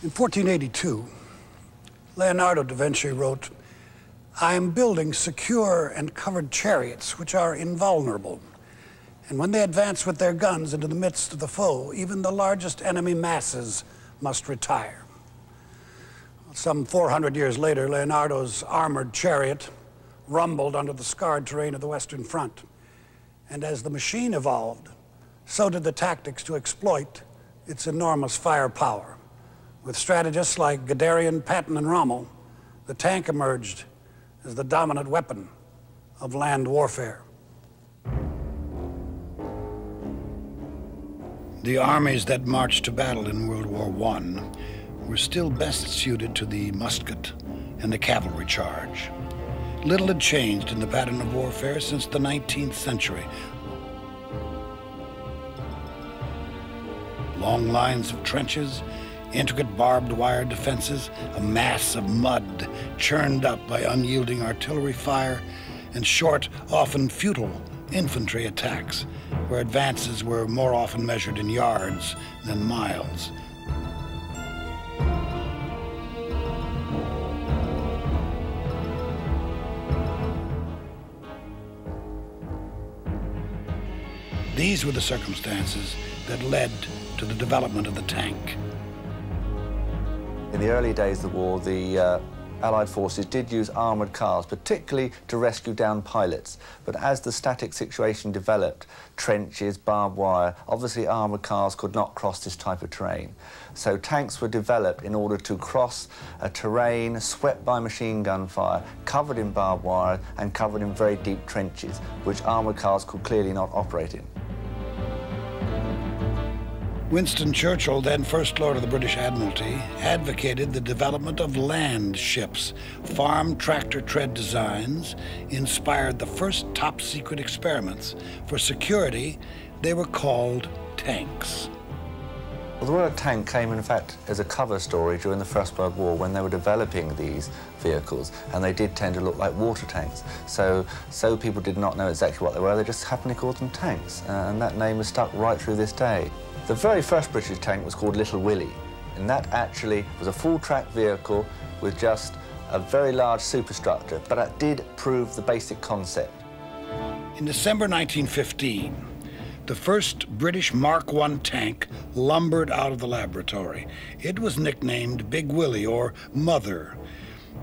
In 1482, Leonardo da Vinci wrote, "I am building secure and covered chariots which are invulnerable. And when they advance with their guns into the midst of the foe, even the largest enemy masses must retire." Some 400 years later, Leonardo's armored chariot rumbled under the scarred terrain of the Western Front. And as the machine evolved, so did the tactics to exploit its enormous firepower. With strategists like Guderian, Patton, and Rommel, the tank emerged as the dominant weapon of land warfare. The armies that marched to battle in World War I were still best suited to the musket and the cavalry charge. Little had changed in the pattern of warfare since the 19th century. Long lines of trenches, intricate barbed wire defenses, a mass of mud churned up by unyielding artillery fire, and short, often futile infantry attacks, where advances were more often measured in yards than miles. These were the circumstances that led to the development of the tank. In the early days of the war, the Allied forces did use armoured cars, particularly to rescue downed pilots. But as the static situation developed, trenches, barbed wire, obviously armoured cars could not cross this type of terrain. So tanks were developed in order to cross a terrain swept by machine gun fire, covered in barbed wire and covered in very deep trenches, which armoured cars could clearly not operate in. Winston Churchill, then First Lord of the British Admiralty, advocated the development of land ships. Farm tractor tread designs inspired the first top-secret experiments. For security, they were called tanks. Well, the word tank came, in fact, as a cover story during the First World War when they were developing these vehicles, and they did tend to look like water tanks. So people did not know exactly what they were. They just happened to call them tanks, and that name has stuck right through this day. The very first British tank was called Little Willie, and that actually was a full-track vehicle with just a very large superstructure, but it did prove the basic concept. In December 1915, the first British Mark I tank lumbered out of the laboratory. It was nicknamed Big Willie, or Mother.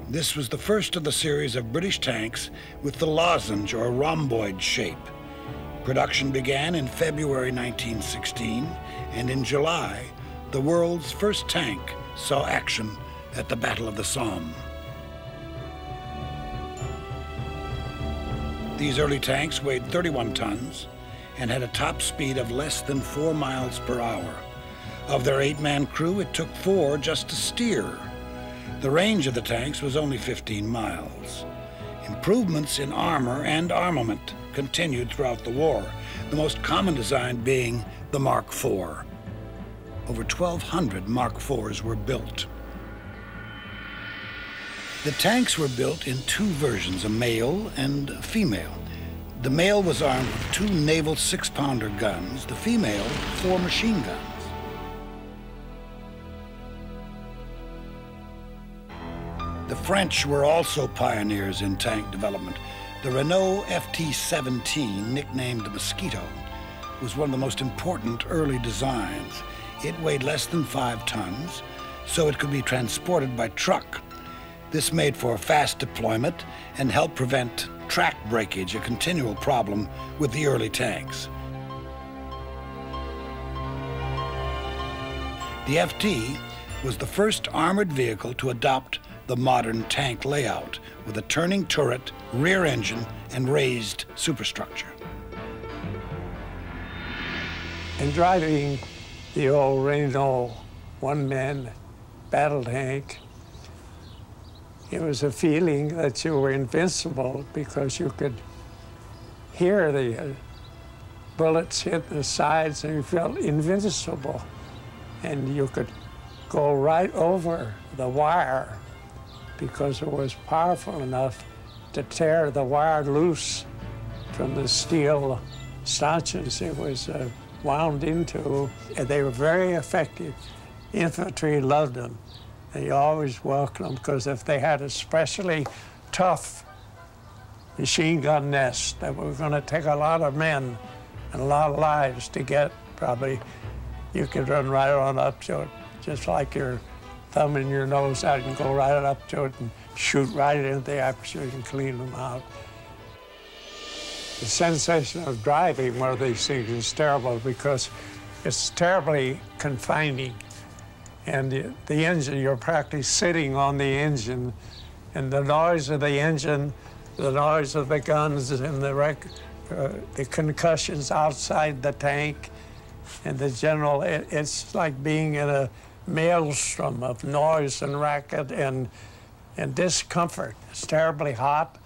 This was the first of the series of British tanks with the lozenge or rhomboid shape. Production began in February 1916, and in July, the world's first tank saw action at the Battle of the Somme. These early tanks weighed 31 tons and had a top speed of less than 4 miles per hour. Of their 8-man crew, it took 4 just to steer. The range of the tanks was only 15 miles. Improvements in armor and armament continued throughout the war, the most common design being the Mark IV. Over 1,200 Mark IVs were built. The tanks were built in 2 versions, a male and a female. The male was armed with 2 naval 6-pounder guns, the female 4 machine guns. The French were also pioneers in tank development. The Renault FT-17, nicknamed the Mosquito, was one of the most important early designs. It weighed less than 5 tons, so it could be transported by truck. This made for fast deployment and helped prevent track breakage, a continual problem with the early tanks. The FT was the first armored vehicle to adopt the modern tank layout, with a turning turret, rear engine, and raised superstructure. In driving the old Renault one-man battle tank, it was a feeling that you were invincible because you could hear the bullets hit the sides and you felt invincible. And you could go right over the wire because it was powerful enough to tear the wire loose from the steel stanchions it was wound into. And they were very effective infantry loved them. They always welcomed them because if they had especially tough machine gun nests that were going to take a lot of men and a lot of lives to get, probably you could run right on up to it, just like your thumb in your nose out and go right up to it and shoot right into the aperture and clean them out. The sensation of driving one of these things is terrible because it's terribly confining. And the engine, you're practically sitting on the engine, and the noise of the engine, the noise of the guns, and the concussions outside the tank, and the general, it's like being in a maelstrom of noise and racket and discomfort. It's terribly hot,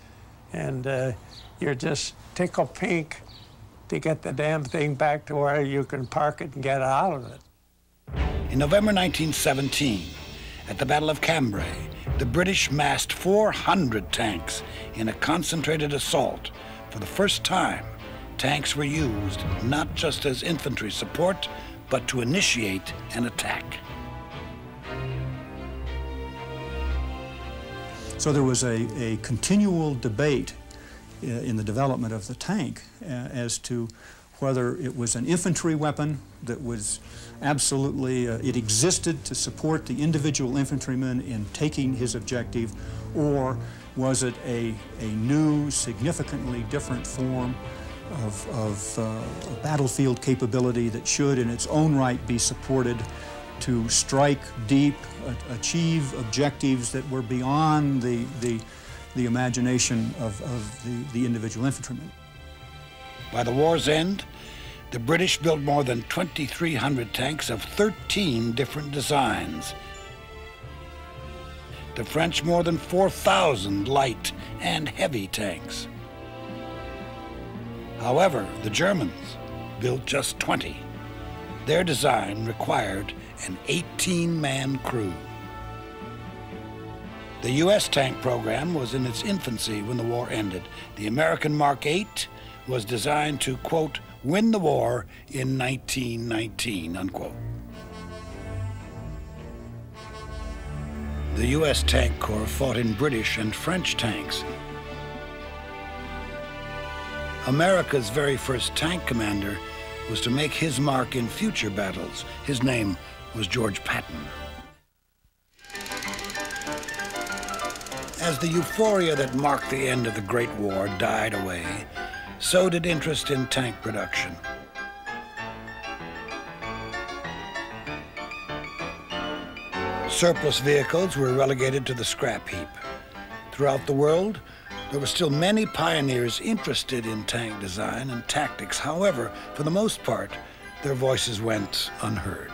and you're just tickle pink to get the damn thing back to where you can park it and get out of it. In November 1917, at the Battle of Cambrai, the British massed 400 tanks in a concentrated assault. For the first time, tanks were used not just as infantry support, but to initiate an attack. So there was a continual debate in the development of the tank as to whether it was an infantry weapon that was absolutely, it existed to support the individual infantryman in taking his objective, or was it a new, significantly different form of battlefield capability that should in its own right be supported to strike deep, achieve objectives that were beyond the imagination of the individual infantryman. By the war's end, the British built more than 2,300 tanks of 13 different designs. The French more than 4,000 light and heavy tanks. However, the Germans built just 20. Their design required an 18-man crew. The U.S. tank program was in its infancy when the war ended. The American Mark 8 was designed to, quote, win the war in 1919, unquote. The U.S. Tank Corps fought in British and French tanks. America's very first tank commander was to make his mark in future battles. His name was George Patton. As the euphoria that marked the end of the Great War died away, so did interest in tank production. Surplus vehicles were relegated to the scrap heap. Throughout the world, there were still many pioneers interested in tank design and tactics. However, for the most part, their voices went unheard.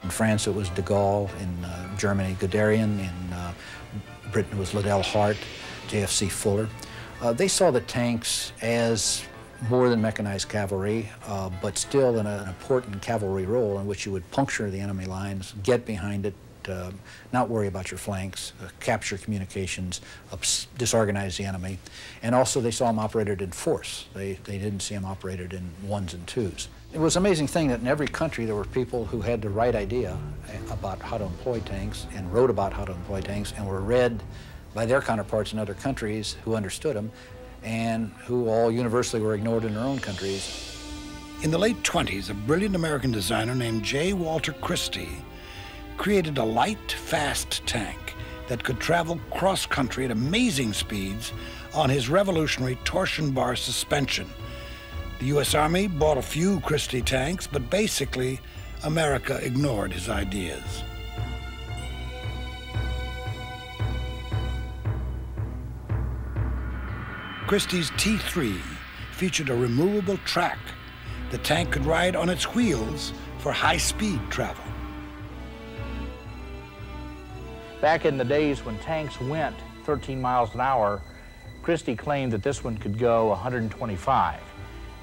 In France, it was de Gaulle. In Germany, Guderian. In Britain, it was Liddell Hart, JFC Fuller. They saw the tanks as more than mechanized cavalry, but still in an important cavalry role in which you would puncture the enemy lines, get behind it, not worry about your flanks, capture communications, disorganize the enemy. And also they saw them operated in force. They didn't see them operated in ones and twos. It was an amazing thing that in every country there were people who had the right idea about how to employ tanks and wrote about how to employ tanks and were read by their counterparts in other countries who understood them and who all universally were ignored in their own countries. In the late 20s, a brilliant American designer named J. Walter Christie created a light, fast tank that could travel cross-country at amazing speeds on his revolutionary torsion bar suspension. The U.S. Army bought a few Christie tanks, but basically, America ignored his ideas. Christie's T3 featured a removable track. The tank could ride on its wheels for high-speed travel. Back in the days when tanks went 13 miles an hour, Christie claimed that this one could go 125.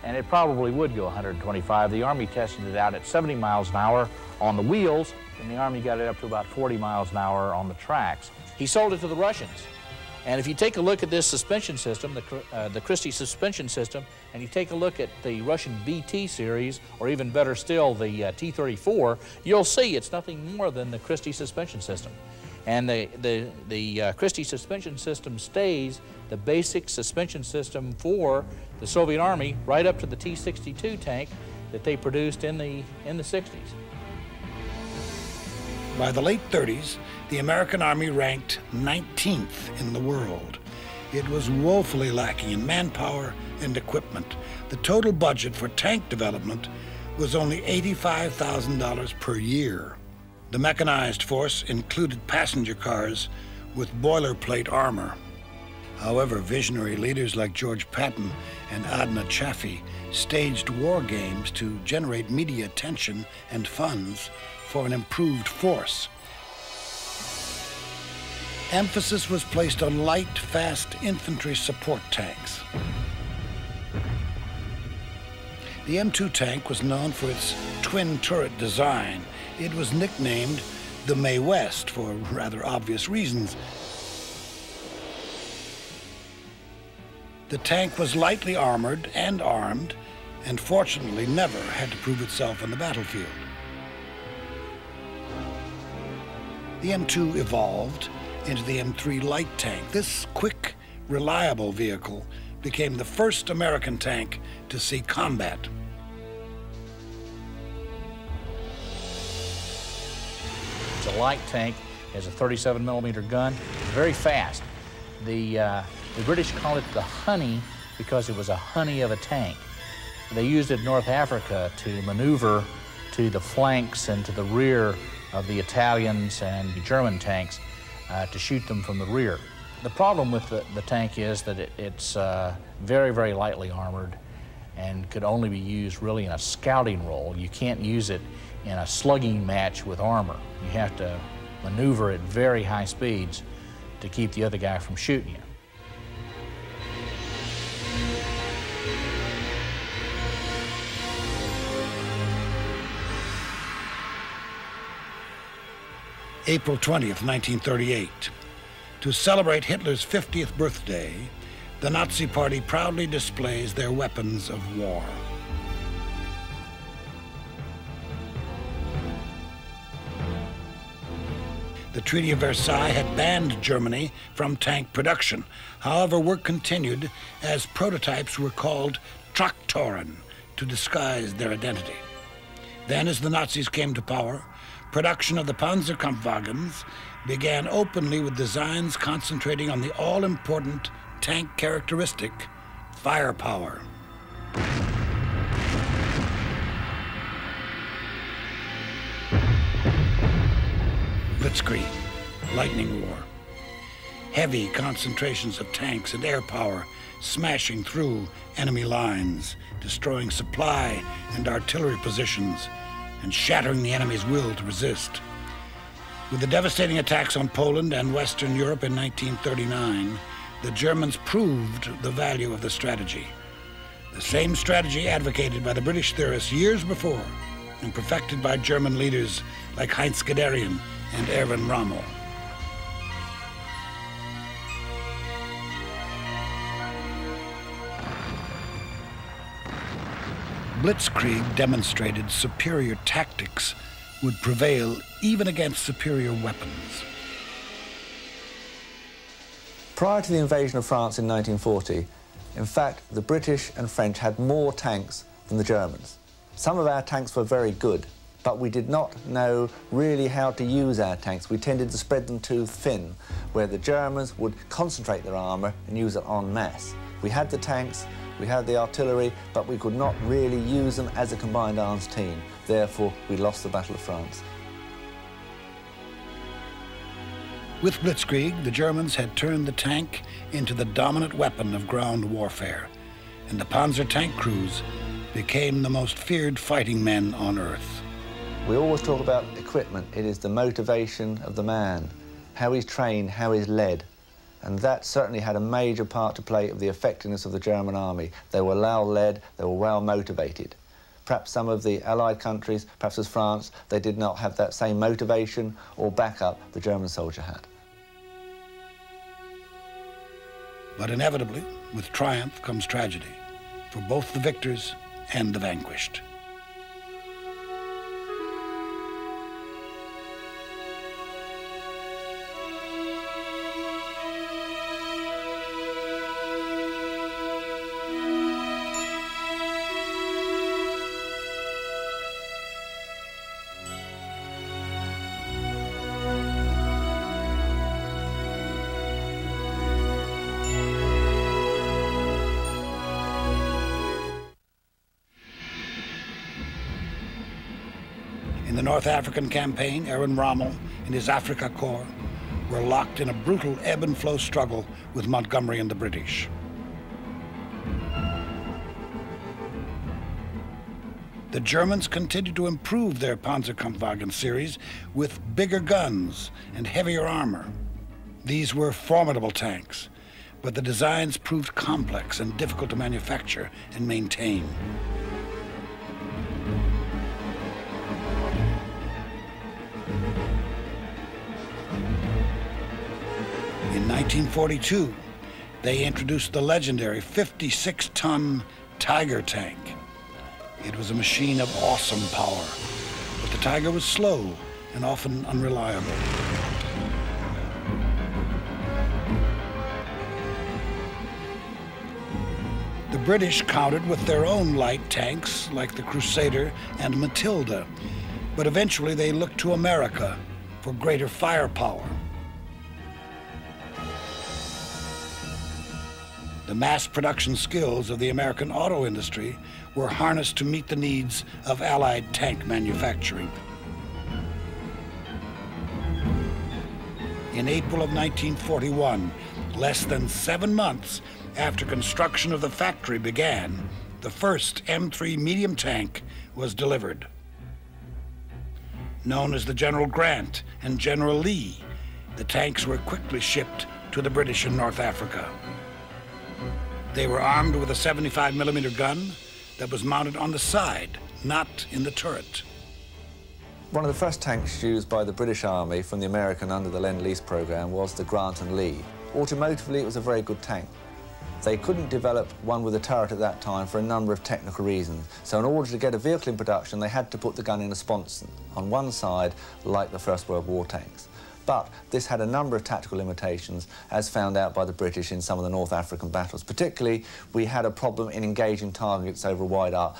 And it probably would go 125. The Army tested it out at 70 miles an hour on the wheels, and the Army got it up to about 40 miles an hour on the tracks. He sold it to the Russians, And if you take a look at this suspension system, the Christie suspension system, and you take a look at the Russian BT series, or even better still, the T-34, you'll see it's nothing more than the Christie suspension system. And the Christie suspension system stays the basic suspension system for the Soviet Army right up to the T-62 tank that they produced in the 60s. By the late 30s, the American Army ranked 19th in the world. It was woefully lacking in manpower and equipment. The total budget for tank development was only $85,000 per year. The mechanized force included passenger cars with boilerplate armor. However, visionary leaders like George Patton and Adna Chaffee staged war games to generate media attention and funds for an improved force. Emphasis was placed on light, fast infantry support tanks. The M2 tank was known for its twin turret design. It was nicknamed the Mae West for rather obvious reasons. The tank was lightly armored and armed, and fortunately never had to prove itself on the battlefield. The M2 evolved into the M3 light tank. This quick, reliable vehicle became the first American tank to see combat. It's a light tank, has a 37mm gun, it's very fast. The British call it the Honey because it was a honey of a tank. They used it in North Africa to maneuver to the flanks and to the rear of the Italians and the German tanks to shoot them from the rear. The problem with the tank is that it's very, very lightly armored and could only be used really in a scouting role. You can't use it in a slugging match with armor. You have to maneuver at very high speeds to keep the other guy from shooting you. April 20th, 1938. To celebrate Hitler's 50th birthday, the Nazi Party proudly displays their weapons of war. The Treaty of Versailles had banned Germany from tank production. However, work continued as prototypes were called Traktoren to disguise their identity. Then, as the Nazis came to power, production of the Panzerkampfwagens began openly with designs concentrating on the all-important tank characteristic, firepower. Blitzkrieg, lightning war. Heavy concentrations of tanks and air power smashing through enemy lines, destroying supply and artillery positions, and shattering the enemy's will to resist. With the devastating attacks on Poland and Western Europe in 1939, the Germans proved the value of the strategy. The same strategy advocated by the British theorists years before and perfected by German leaders like Heinz Guderian and Erwin Rommel. Blitzkrieg demonstrated superior tactics would prevail even against superior weapons. Prior to the invasion of France in 1940, in fact, the British and French had more tanks than the Germans. Some of our tanks were very good, but we did not know really how to use our tanks. We tended to spread them too thin, where the Germans would concentrate their armour and use it en masse. We had the tanks, we had the artillery, but we could not really use them as a combined arms team. Therefore, we lost the Battle of France. With Blitzkrieg, the Germans had turned the tank into the dominant weapon of ground warfare, and the Panzer tank crews became the most feared fighting men on Earth. We always talk about equipment. It is the motivation of the man, how he's trained, how he's led. And that certainly had a major part to play of the effectiveness of the German army. They were well-led, they were well-motivated. Perhaps some of the Allied countries, perhaps as France, they did not have that same motivation or backup the German soldier had. But inevitably, with triumph comes tragedy for both the victors and the vanquished. In the North African campaign, Erwin Rommel and his Afrika Korps were locked in a brutal ebb and flow struggle with Montgomery and the British. The Germans continued to improve their Panzerkampfwagen series with bigger guns and heavier armor. These were formidable tanks, but the designs proved complex and difficult to manufacture and maintain. In 1942, they introduced the legendary 56-ton Tiger tank. It was a machine of awesome power, but the Tiger was slow and often unreliable. The British countered with their own light tanks like the Crusader and Matilda, but eventually they looked to America for greater firepower. The mass production skills of the American auto industry were harnessed to meet the needs of Allied tank manufacturing. In April of 1941, less than 7 months after construction of the factory began, the first M3 medium tank was delivered. Known as the General Grant and General Lee, the tanks were quickly shipped to the British in North Africa. They were armed with a 75mm gun that was mounted on the side, not in the turret. One of the first tanks used by the British Army from the American under the Lend-Lease program was the Grant and Lee. Automotively, it was a very good tank. They couldn't develop one with a turret at that time for a number of technical reasons. So in order to get a vehicle in production, they had to put the gun in a sponson on one side, like the First World War tanks. But this had a number of tactical limitations, as found out by the British in some of the North African battles. Particularly, we had a problem in engaging targets over a wide arc.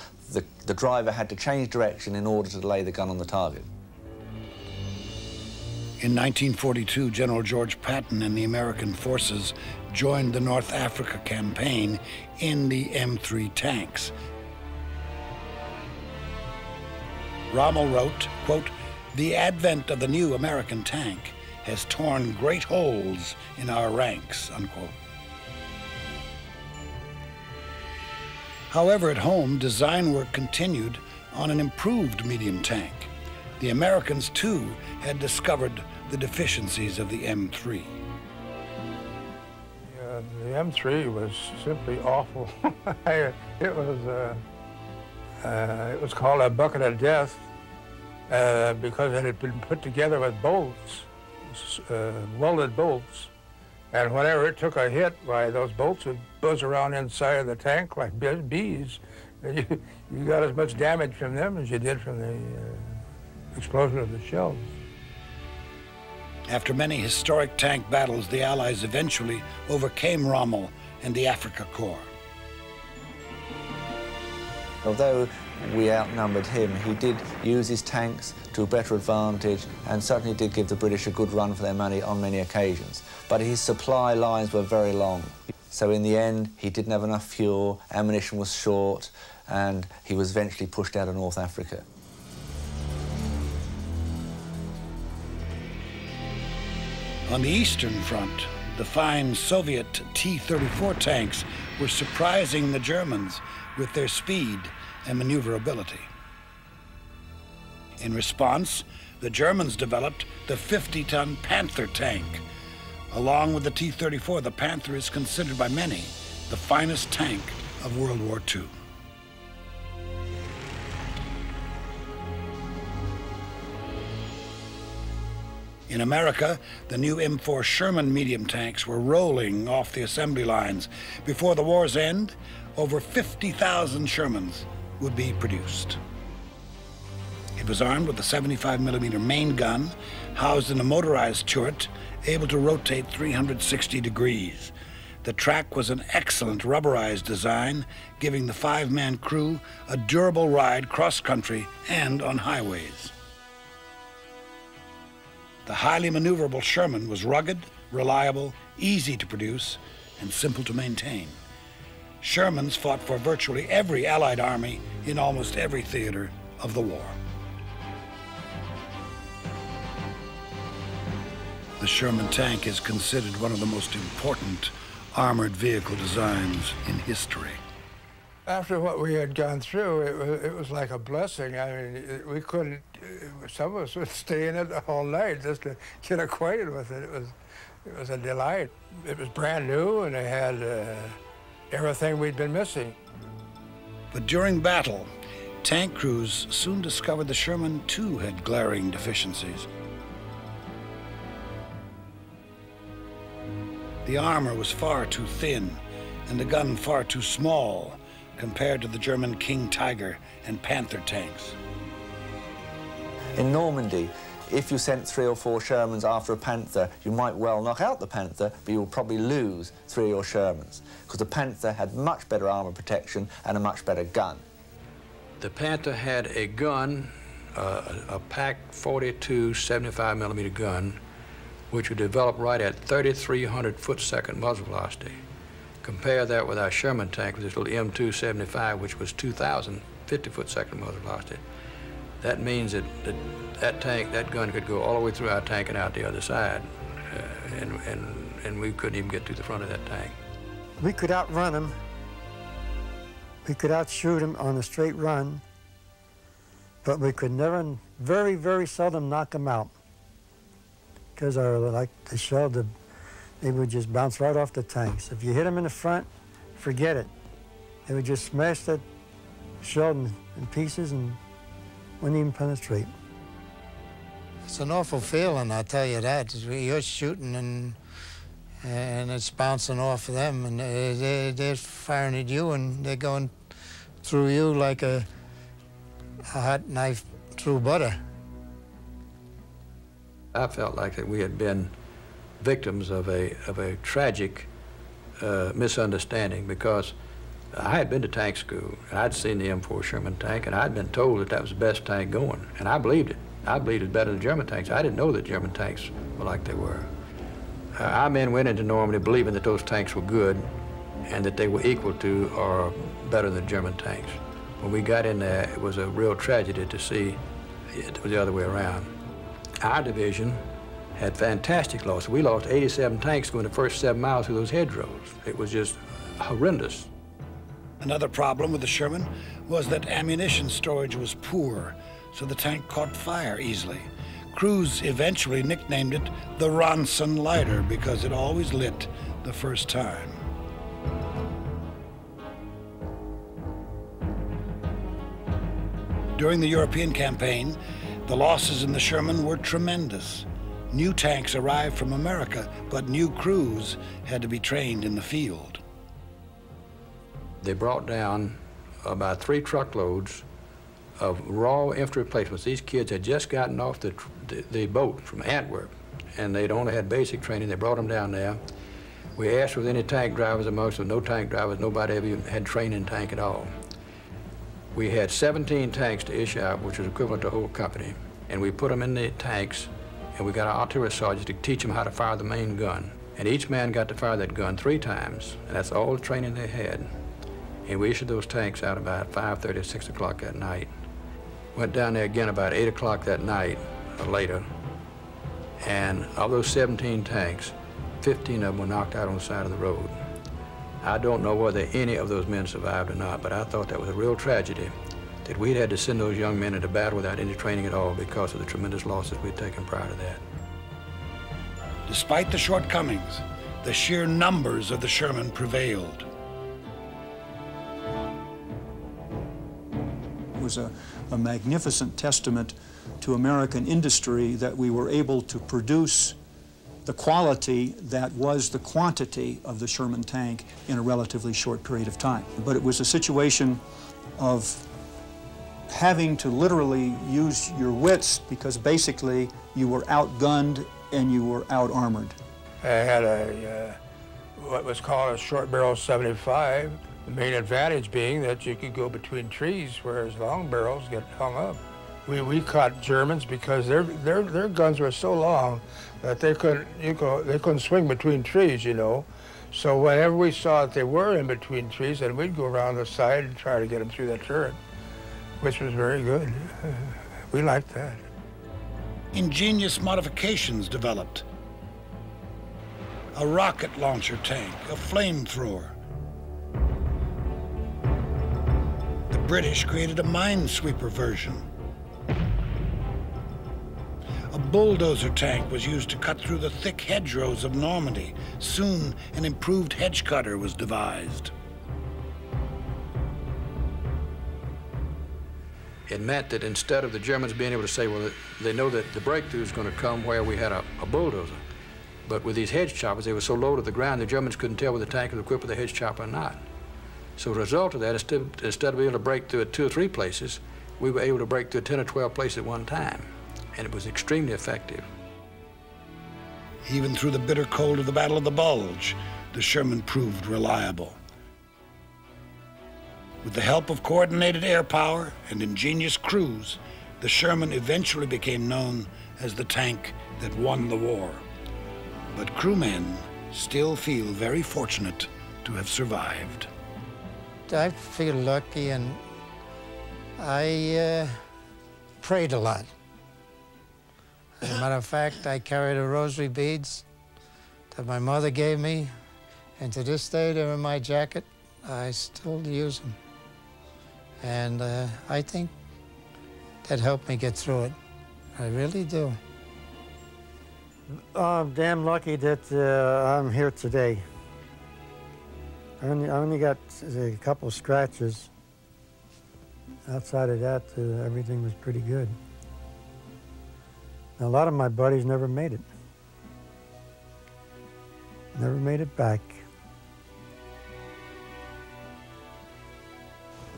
The driver had to change direction in order to lay the gun on the target. In 1942, General George Patton and the American forces joined the North Africa campaign in the M3 tanks. Rommel wrote, quote, "The advent of the new American tank has torn great holes in our ranks," unquote. However, at home, design work continued on an improved medium tank. The Americans, too, had discovered the deficiencies of the M3. Yeah, the M3 was simply awful. It was called a bucket of death because it had been put together with bolts, welded bolts. And whenever it took a hit, why, those bolts would buzz around inside of the tank like bees. You got as much damage from them as you did from the explosion of the shells. After many historic tank battles, the Allies eventually overcame Rommel and the Afrika Korps. Although we outnumbered him, he did use his tanks to a better advantage and certainly did give the British a good run for their money on many occasions. But his supply lines were very long. So in the end, he didn't have enough fuel, ammunition was short, and he was eventually pushed out of North Africa. On the Eastern Front, the fine Soviet T-34 tanks were surprising the Germans with their speed and maneuverability. In response, the Germans developed the 50-ton Panther tank. Along with the T-34, the Panther is considered by many the finest tank of World War II. In America, the new M4 Sherman medium tanks were rolling off the assembly lines. Before the war's end, over 50,000 Shermans would be produced. It was armed with a 75mm main gun, housed in a motorized turret, able to rotate 360 degrees. The track was an excellent rubberized design, giving the 5-man crew a durable ride cross-country and on highways. The highly maneuverable Sherman was rugged, reliable, easy to produce, and simple to maintain. Shermans fought for virtually every Allied army in almost every theater of the war. The Sherman tank is considered one of the most important armored vehicle designs in history. After what we had gone through, it was like a blessing. I mean, we couldn't, some of us would stay in it all night just to get acquainted with it. It was a delight. It was brand new, and it had everything we'd been missing. But during battle, tank crews soon discovered the Sherman too had glaring deficiencies. The armor was far too thin, and the gun far too small compared to the German King Tiger and Panther tanks. In Normandy, if you sent 3 or 4 Shermans after a Panther, you might well knock out the Panther, but you'll probably lose 3 of your Shermans, because the Panther had much better armor protection and a much better gun. The Panther had a gun, a Pack 42 75mm gun, which would develop right at 3,300 foot-second muzzle velocity. Compare that with our Sherman tank, with this little M275, which was 2,000 50-foot-second muzzle velocity. That means that that gun could go all the way through our tank and out the other side, and we couldn't even get to the front of that tank. We could outrun them. We could outshoot them on a straight run, but we could never, very, very seldom knock them out. Because like the shell, they would just bounce right off the tanks. If you hit them in the front, forget it. They would just smash that shell in pieces and wouldn't even penetrate. It's an awful feeling, I'll tell you that. You're shooting and it's bouncing off of them, and they're firing at you, and they're going through you like a hot knife through butter. I felt like that we had been victims of a tragic misunderstanding, because I had been to tank school, and I'd seen the M4 Sherman tank, and I'd been told that that was the best tank going, and I believed it. I believed it was better than German tanks. I didn't know that German tanks were like they were. Our men went into Normandy believing that those tanks were good and that they were equal to or better than German tanks. When we got in there, it was a real tragedy to see it was the other way around. Our division had fantastic losses. We lost 87 tanks going the first 7 miles through those hedgerows. It was just horrendous. Another problem with the Sherman was that ammunition storage was poor, so the tank caught fire easily. Crews eventually nicknamed it the Ronson lighter because it always lit the first time. During the European campaign, the losses in the Sherman were tremendous. New tanks arrived from America, but new crews had to be trained in the field. They brought down about 3 truckloads of raw infantry replacements. These kids had just gotten off the boat from Antwerp, and they'd only had basic training. They brought them down there. We asked if there were any tank drivers amongst them. No tank drivers. Nobody ever even had training in tank at all. We had 17 tanks to issue out, which was equivalent to a whole company, and we put them in the tanks, and we got our artillery sergeants to teach them how to fire the main gun. And each man got to fire that gun 3 times, and that's all the training they had. And we issued those tanks out about 5:30 or 6 o'clock that night. Went down there again about 8 o'clock that night or later, and of those 17 tanks, 15 of them were knocked out on the side of the road. I don't know whether any of those men survived or not, but I thought that was a real tragedy that we'd had to send those young men into battle without any training at all because of the tremendous losses we'd taken prior to that. Despite the shortcomings, the sheer numbers of the Sherman prevailed. was a magnificent testament to American industry that we were able to produce the quality that was the quantity of the Sherman tank in a relatively short period of time. But it was a situation of having to literally use your wits because basically you were outgunned and you were out-armored. I had a what was called a short barrel 75. The main advantage being that you could go between trees, whereas long barrels get hung up. We caught Germans because their guns were so long that they couldn't swing between trees, you know. So whenever we saw that they were in between trees, then we'd go around the side and try to get them through that turret, which was very good. We liked that. Ingenious modifications developed. A rocket launcher tank, a flamethrower. The British created a minesweeper version. A bulldozer tank was used to cut through the thick hedgerows of Normandy. Soon, an improved hedge cutter was devised. It meant that instead of the Germans being able to say, well, they know that the breakthrough is going to come where we had a bulldozer. But with these hedge choppers, they were so low to the ground, the Germans couldn't tell whether the tank was equipped with a hedge chopper or not. So as a result of that, instead of being able to break through at 2 or 3 places, we were able to break through 10 or 12 places at one time. And it was extremely effective. Even through the bitter cold of the Battle of the Bulge, the Sherman proved reliable. With the help of coordinated air power and ingenious crews, the Sherman eventually became known as the tank that won the war. But crewmen still feel very fortunate to have survived. I feel lucky, and I prayed a lot. As a matter of fact, I carry the rosary beads that my mother gave me, and to this day they're in my jacket. I still use them. And I think that helped me get through it. I really do. I'm damn lucky that I'm here today. I only got a couple of scratches. Outside of that, everything was pretty good. Now, a lot of my buddies never made it. Never made it back.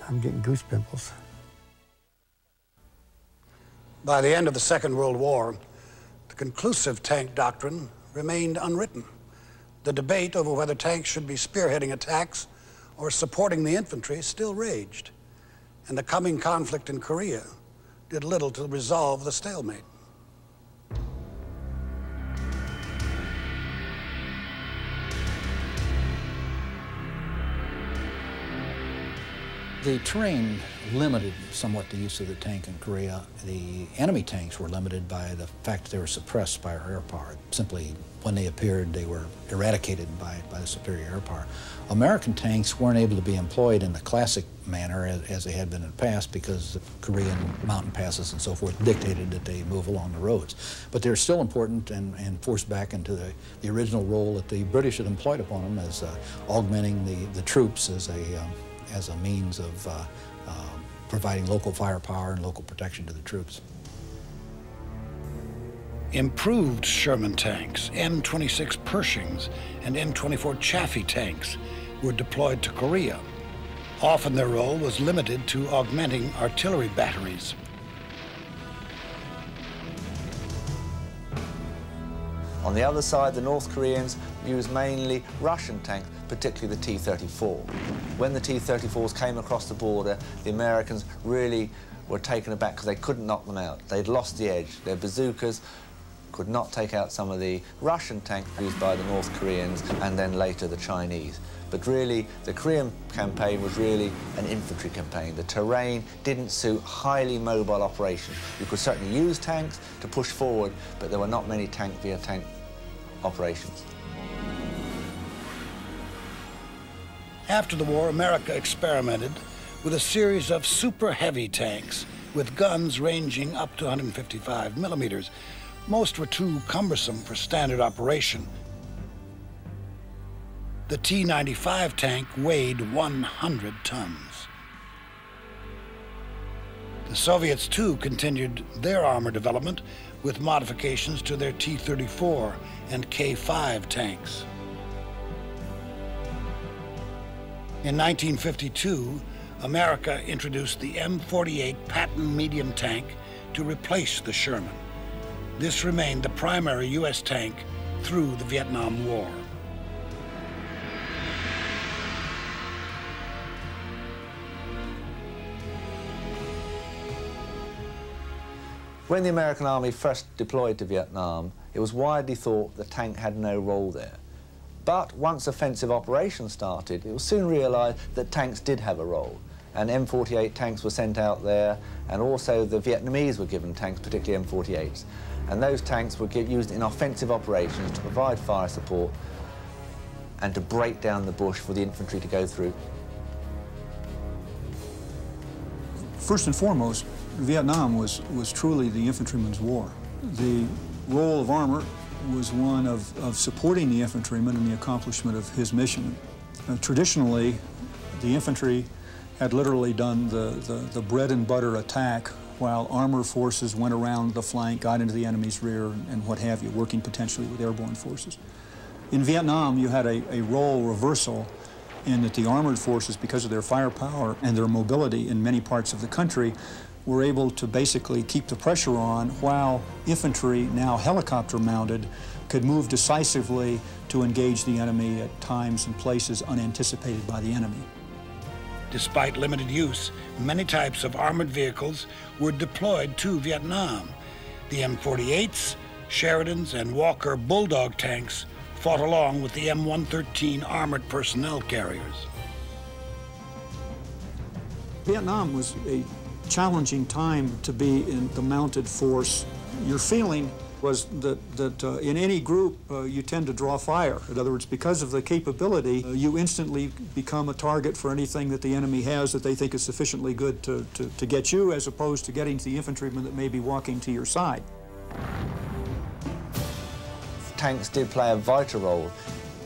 I'm getting goose pimples. By the end of the Second World War, the conclusive tank doctrine remained unwritten. The debate over whether tanks should be spearheading attacks or supporting the infantry still raged, and the coming conflict in Korea did little to resolve the stalemate. The terrain limited somewhat the use of the tank in Korea. The enemy tanks were limited by the fact that they were suppressed by our air power. Simply, when they appeared, they were eradicated by the superior air power. American tanks weren't able to be employed in the classic manner as they had been in the past because the Korean mountain passes and so forth dictated that they move along the roads. But they're still important and forced back into the original role that the British had employed upon them as augmenting the troops as a means of providing local firepower and local protection to the troops. Improved Sherman tanks, M26 Pershings and M24 Chaffee tanks were deployed to Korea. Often their role was limited to augmenting artillery batteries. On the other side, the North Koreans used mainly Russian tanks, particularly the T-34. When the T-34s came across the border, the Americans really were taken aback because they couldn't knock them out. They'd lost the edge. Their bazookas could not take out some of the Russian tanks used by the North Koreans and then later the Chinese. But really, the Korean campaign was really an infantry campaign. The terrain didn't suit highly mobile operations. You could certainly use tanks to push forward, but there were not many tank-via-tank operations. After the war, America experimented with a series of super heavy tanks with guns ranging up to 155 millimeters. Most were too cumbersome for standard operation. The T-95 tank weighed 100 tons. The Soviets, too, continued their armor development with modifications to their T-34 and K-5 tanks. In 1952, America introduced the M48 Patton medium tank to replace the Sherman. This remained the primary U.S. tank through the Vietnam War. When the American Army first deployed to Vietnam, it was widely thought the tank had no role there. But once offensive operations started, it was soon realised that tanks did have a role. And M48 tanks were sent out there, and also the Vietnamese were given tanks, particularly M48s. And those tanks were used in offensive operations to provide fire support and to break down the bush for the infantry to go through. First and foremost, Vietnam was truly the infantryman's war. The role of armor was one of supporting the infantryman in the accomplishment of his mission. Traditionally, the infantry had literally done the bread and butter attack while armor forces went around the flank, got into the enemy's rear, and what have you, working potentially with airborne forces. In Vietnam, you had a role reversal in that the armored forces, because of their firepower and their mobility in many parts of the country, were able to basically keep the pressure on while infantry, now helicopter mounted, could move decisively to engage the enemy at times and places unanticipated by the enemy. Despite limited use, many types of armored vehicles were deployed to Vietnam. The M48s, Sheridans, and Walker Bulldog tanks fought along with the M113 armored personnel carriers. Vietnam was a challenging time to be in the mounted force. Your feeling was that in any group you tend to draw fire. In other words, because of the capability, you instantly become a target for anything that the enemy has that they think is sufficiently good to get you, as opposed to getting to the infantryman that may be walking to your side. Tanks did play a vital role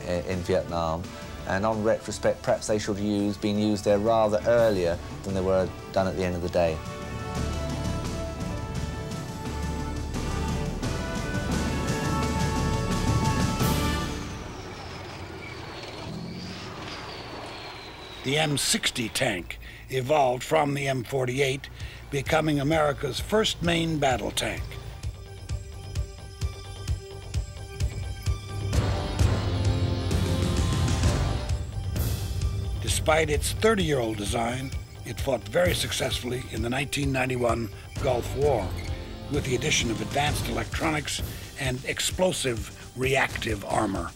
in Vietnam, and on retrospect, perhaps they should have been used there rather earlier than they were done at the end of the day. The M60 tank evolved from the M48, becoming America's first main battle tank. Despite its 30-year-old design, it fought very successfully in the 1991 Gulf War, with the addition of advanced electronics and explosive reactive armor.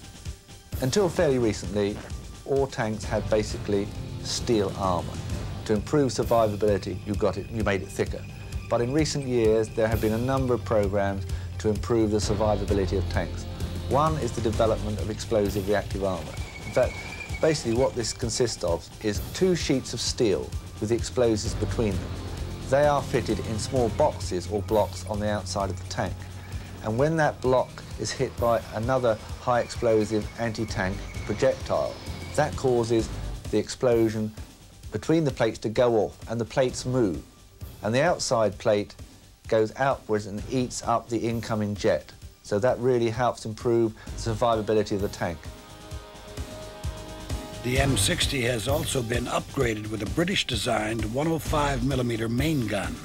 Until fairly recently, all tanks had basically steel armor. To improve survivability, you made it thicker. But in recent years, there have been a number of programs to improve the survivability of tanks. One is the development of explosive reactive armor. In fact, basically what this consists of is two sheets of steel with the explosives between them. They are fitted in small boxes or blocks on the outside of the tank. And when that block is hit by another high explosive anti-tank projectile, that causes the explosion between the plates to go off, and the plates move. And the outside plate goes outwards and eats up the incoming jet. So that really helps improve the survivability of the tank. The M60 has also been upgraded with a British-designed 105mm main gun.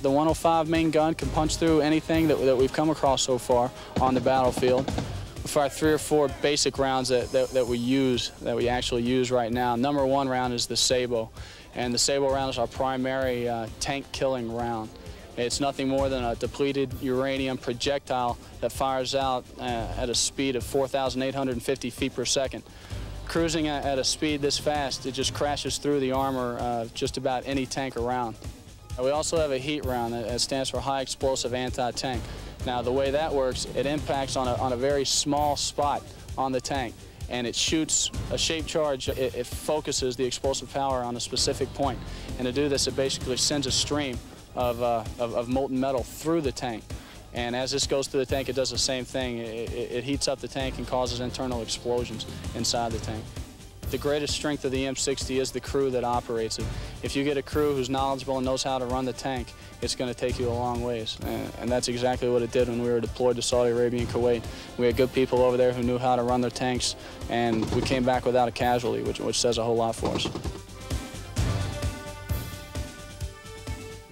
The 105 main gun can punch through anything that we've come across so far on the battlefield. We fire 3 or 4 basic rounds that we actually use right now. Number 1 round is the Sabo, and the Sabo round is our primary tank-killing round. It's nothing more than a depleted uranium projectile that fires out at a speed of 4,850 feet per second. Cruising at a speed this fast, it just crashes through the armor of just about any tank around. We also have a heat round that stands for High Explosive Anti-Tank. Now, the way that works, it impacts on a very small spot on the tank, and it shoots a shaped charge. It focuses the explosive power on a specific point. And to do this, it basically sends a stream of molten metal through the tank. And as this goes through the tank, it does the same thing. It heats up the tank and causes internal explosions inside the tank. the greatest strength of the M60 is the crew that operates it. If you get a crew who's knowledgeable and knows how to run the tank, it's going to take you a long ways. And that's exactly what it did when we were deployed to Saudi Arabia and Kuwait. We had good people over there who knew how to run their tanks, and we came back without a casualty, which says a whole lot for us.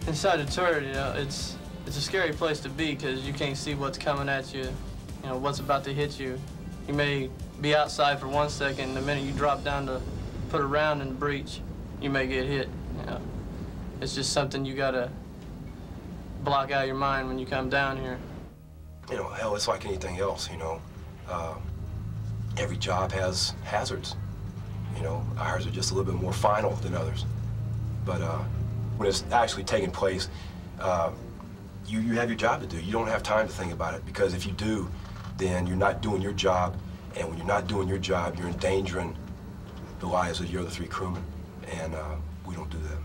Inside the turret, you know, it's a scary place to be because you can't see what's coming at you, you know, what's about to hit you. You may be outside for 1 second, and the minute you drop down to put a round in the breech, you may get hit. You know, it's just something you gotta block out of your mind when you come down here. You know, hell, it's like anything else, you know. Every job has hazards. You know, ours are just a little bit more final than others. But when it's actually taking place, you have your job to do. You don't have time to think about it, because if you do, then you're not doing your job, and when you're not doing your job, you're endangering the lives of your other 3 crewmen, and we don't do that.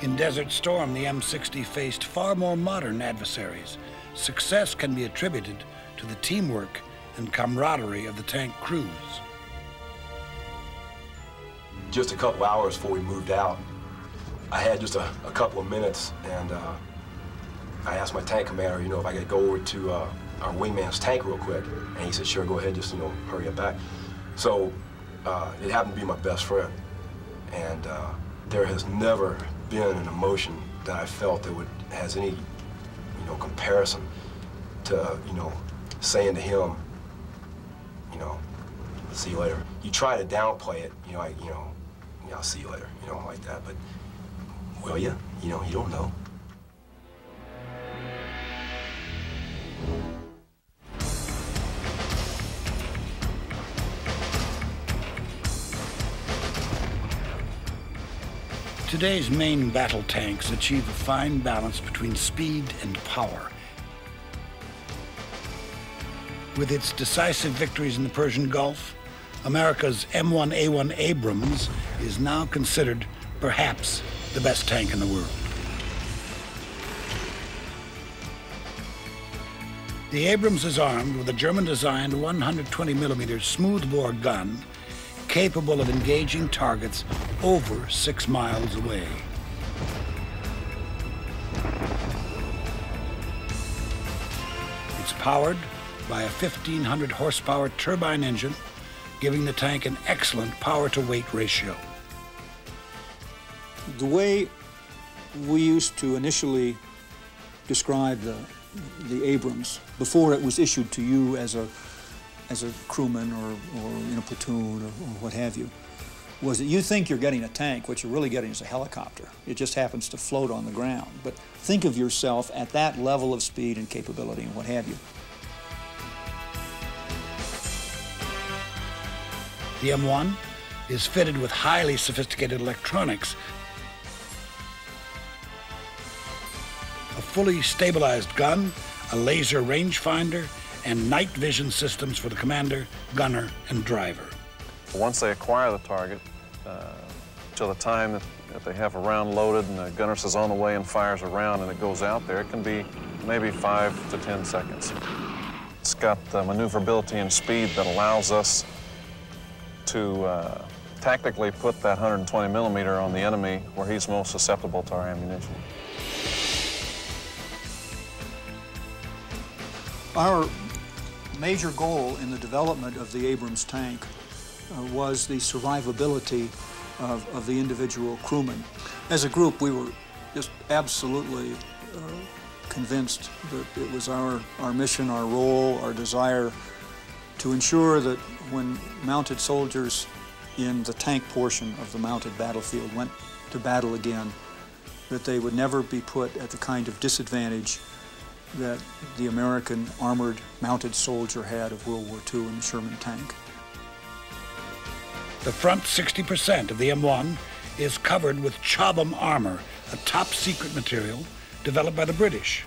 In Desert Storm, the M60 faced far more modern adversaries. Success can be attributed to the teamwork and camaraderie of the tank crews. Just a couple hours before we moved out, I had just a couple of minutes, and I asked my tank commander, you know, if I could go over to our wingman's tank real quick, and he said, sure, go ahead, just, you know, hurry up back. So it happened to be my best friend, and there has never been an emotion that I felt that has any, you know, comparison to, you know, saying to him, you know, see you later. You try to downplay it, you know, I'll see you later, you know, like that, but will you? You know, you don't know. Today's main battle tanks achieve a fine balance between speed and power. With its decisive victories in the Persian Gulf, America's M1A1 Abrams is now considered perhaps the best tank in the world. The Abrams is armed with a German-designed 120mm smoothbore gun capable of engaging targets over 6 miles away. It's powered by a 1,500 horsepower turbine engine, giving the tank an excellent power-to-weight ratio. The way we used to initially describe the Abrams, before it was issued to you as a crewman or in a platoon or what have you, was that you think you're getting a tank. What you're really getting is a helicopter. It just happens to float on the ground. But think of yourself at that level of speed and capability and what have you. The M1 is fitted with highly sophisticated electronics, a fully stabilized gun, a laser rangefinder, and night vision systems for the commander, gunner, and driver. Once they acquire the target, till the time that they have a round loaded and the gunner says on the way and fires a round and it goes out there, it can be maybe 5 to 10 seconds. It's got the maneuverability and speed that allows us to tactically put that 120mm on the enemy where he's most susceptible to our ammunition. Our major goal in the development of the Abrams tank was the survivability of the individual crewman. As a group, we were just absolutely convinced that it was our mission, our role, our desire to ensure that when mounted soldiers in the tank portion of the mounted battlefield went to battle again, that they would never be put at the kind of disadvantage that the American armored mounted soldier had of World War II in the Sherman tank. The front 60% of the M1 is covered with Chobham armor, a top-secret material developed by the British.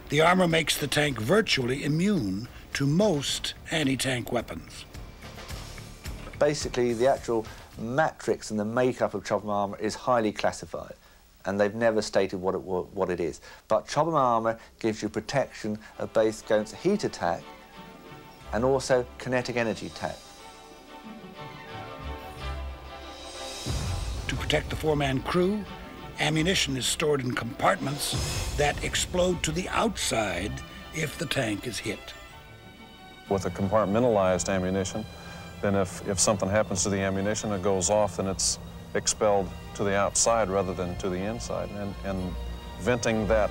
The armor makes the tank virtually immune to most anti-tank weapons. Basically, the actual matrix and the makeup of Chobham armor is highly classified, and they've never stated what it is. But Chobham armor gives you protection against heat attack and also kinetic energy tech. To protect the four-man crew, ammunition is stored in compartments that explode to the outside if the tank is hit. With a compartmentalized ammunition, then if something happens to the ammunition, it goes off, then it's expelled to the outside rather than to the inside. And venting that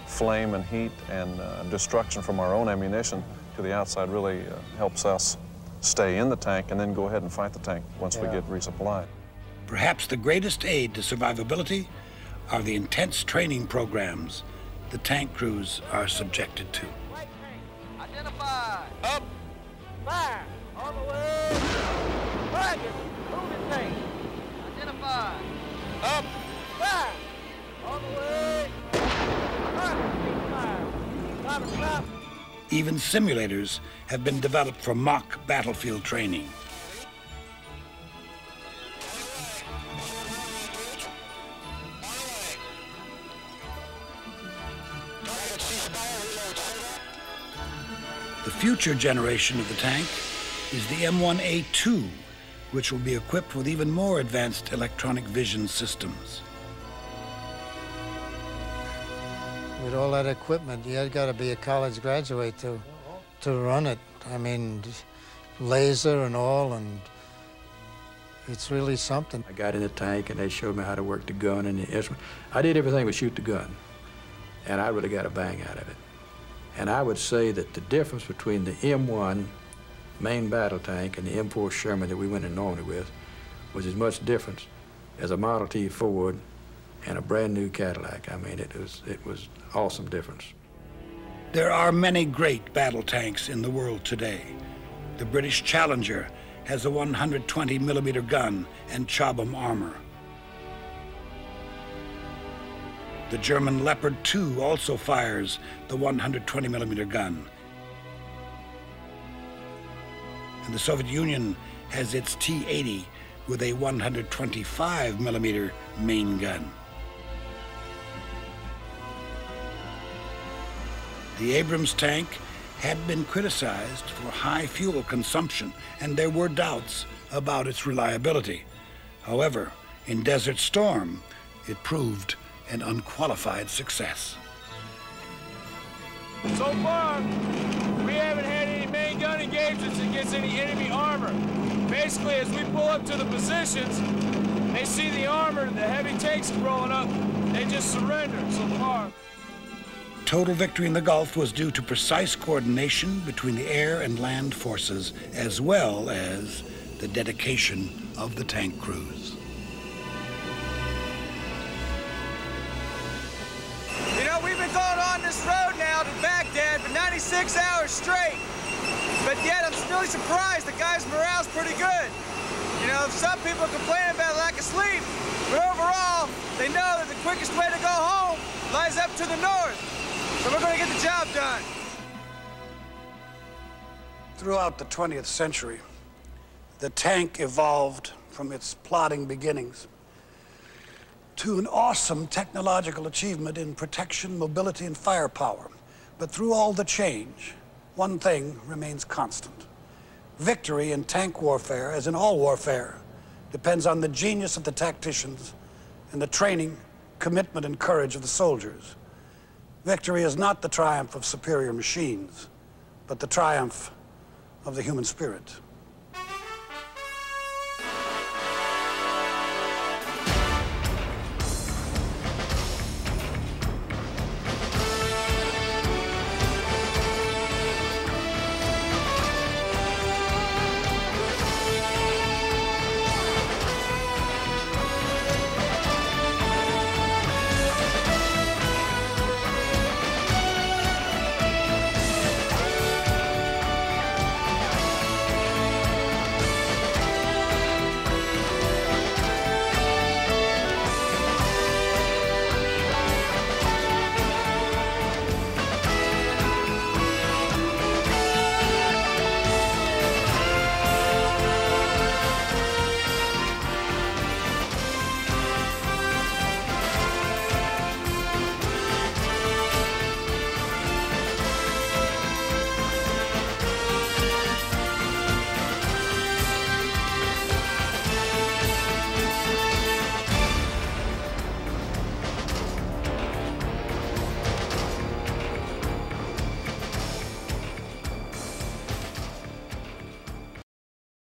flame and heat and destruction from our own ammunition to the outside really helps us stay in the tank and then go ahead and fight the tank once we get resupplied. Perhaps the greatest aid to survivability are the intense training programs the tank crews are subjected to. Identify. Up. Fire. On the way. Target. Moving tank. Identify. Up. Fire. On the way. Target. Fire. Time to stop. Even simulators have been developed for mock battlefield training. The future generation of the tank is the M1A2, which will be equipped with even more advanced electronic vision systems. With all that equipment, you got to be a college graduate to run it. I mean, laser and all, and it's really something. I got in the tank and they showed me how to work the gun and the instrument. I did everything but shoot the gun, and I really got a bang out of it. And I would say that the difference between the M1 main battle tank and the M4 Sherman that we went in Normandy with was as much difference as a Model T Ford and a brand new Cadillac. I mean, it was awesome difference. There are many great battle tanks in the world today. The British Challenger has a 120-millimeter gun and Chobham armor. The German Leopard 2 also fires the 120-millimeter gun. And the Soviet Union has its T-80 with a 125-millimeter main gun. The Abrams tank had been criticized for high fuel consumption, and there were doubts about its reliability. However, in Desert Storm, it proved an unqualified success. So far, we haven't had any main gun engagements against any enemy armor. Basically, as we pull up to the positions, they see the armor, the heavy tanks rolling up, they just surrender so far. Total victory in the Gulf was due to precise coordination between the air and land forces, as well as the dedication of the tank crews. We've been going on this road now to Baghdad for 96 hours straight. But yet I'm really surprised the guys' morale's pretty good. You know, some people complain about lack of sleep, but overall, they know that the quickest way to go home lies up to the north. So we're going to get the job done. Throughout the 20th century, the tank evolved from its plodding beginnings to an awesome technological achievement in protection, mobility, and firepower. But through all the change, one thing remains constant. Victory in tank warfare, as in all warfare, depends on the genius of the tacticians and the training, commitment, and courage of the soldiers. Victory is not the triumph of superior machines, but the triumph of the human spirit.